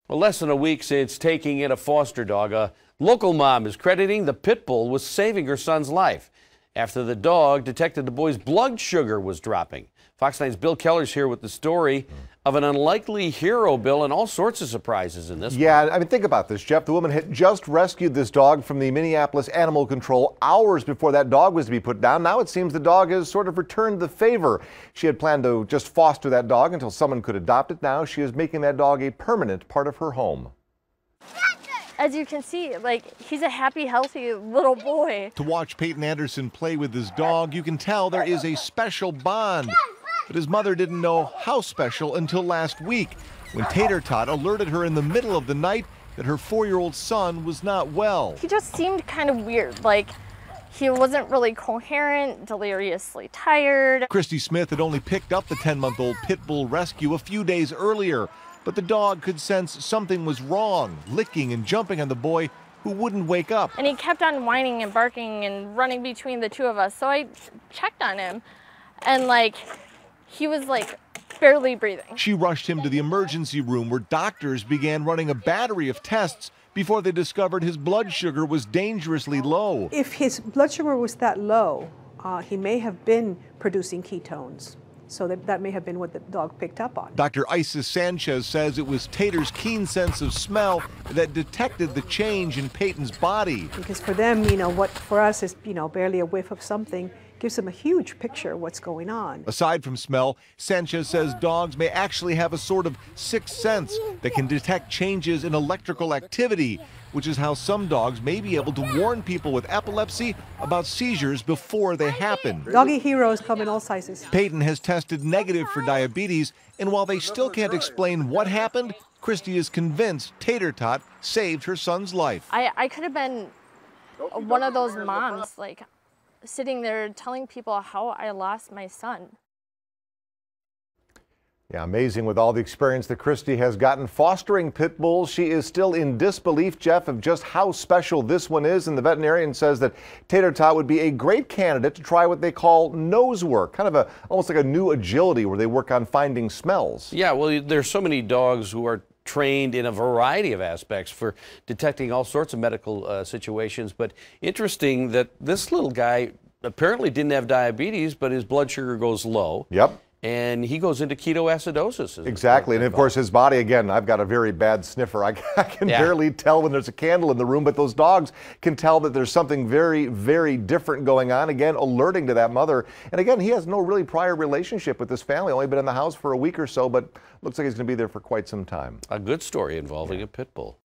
Well, less than a week since taking in a foster dog, a local mom is crediting the pit bull with saving her son's life after the dog detected the boy's blood sugar was dropping. Fox 9's Bill Keller's here with the story of an unlikely hero, Bill, and all sorts of surprises in this one. Yeah, I mean, think about this, Jeff. The woman had just rescued this dog from the Minneapolis Animal Control hours before that dog was to be put down. Now it seems the dog has sort of returned the favor. She had planned to just foster that dog until someone could adopt it. Now she is making that dog a permanent part of her home. As you can see, he's a happy, healthy little boy. To watch Peyton Anderson play with his dog, you can tell there is a special bond. But his mother didn't know how special until last week, when Tater Tot alerted her in the middle of the night that her 4-year-old son was not well. He just seemed kind of weird, he wasn't really coherent, deliriously tired. Christy Smith had only picked up the 10-month-old pit bull rescue a few days earlier, but the dog could sense something was wrong, licking and jumping on the boy who wouldn't wake up. And he kept on whining and barking and running between the two of us, so I checked on him, and he was barely breathing. She rushed him to the emergency room where doctors began running a battery of tests before they discovered his blood sugar was dangerously low. If his blood sugar was that low, he may have been producing ketones. So that may have been what the dog picked up on. Dr. Isis Sanchez says it was Tater's keen sense of smell that detected the change in Peyton's body. Because for them, what for us is, barely a whiff of something, gives them a huge picture of what's going on. Aside from smell, Sanchez says dogs may actually have a sort of sixth sense that can detect changes in electrical activity, which is how some dogs may be able to warn people with epilepsy about seizures before they happen. Doggy heroes come in all sizes. Peyton has tested negative for diabetes, and while they still can't explain what happened, Christy is convinced Tater Tot saved her son's life. I could have been one of those moms, sitting there telling people how I lost my son. Yeah, amazing with all the experience that Christy has gotten fostering pit bulls. She is still in disbelief, Jeff, of just how special this one is. And the veterinarian says that Tater Tot would be a great candidate to try what they call nose work, kind of almost like a new agility where they work on finding smells. Yeah, well, there's so many dogs who are trained in a variety of aspects for detecting all sorts of medical situations. But interesting that this little guy apparently didn't have diabetes, but his blood sugar goes low. Yep. And he goes into ketoacidosis. Exactly. And of course, his body, again, I've got a very bad sniffer. I can barely tell when there's a candle in the room, but those dogs can tell that there's something very, very different going on. Again, alerting to that mother. And again, he has no really prior relationship with this family, only been in the house for a week or so, but looks like he's going to be there for quite some time. A good story involving a pit bull.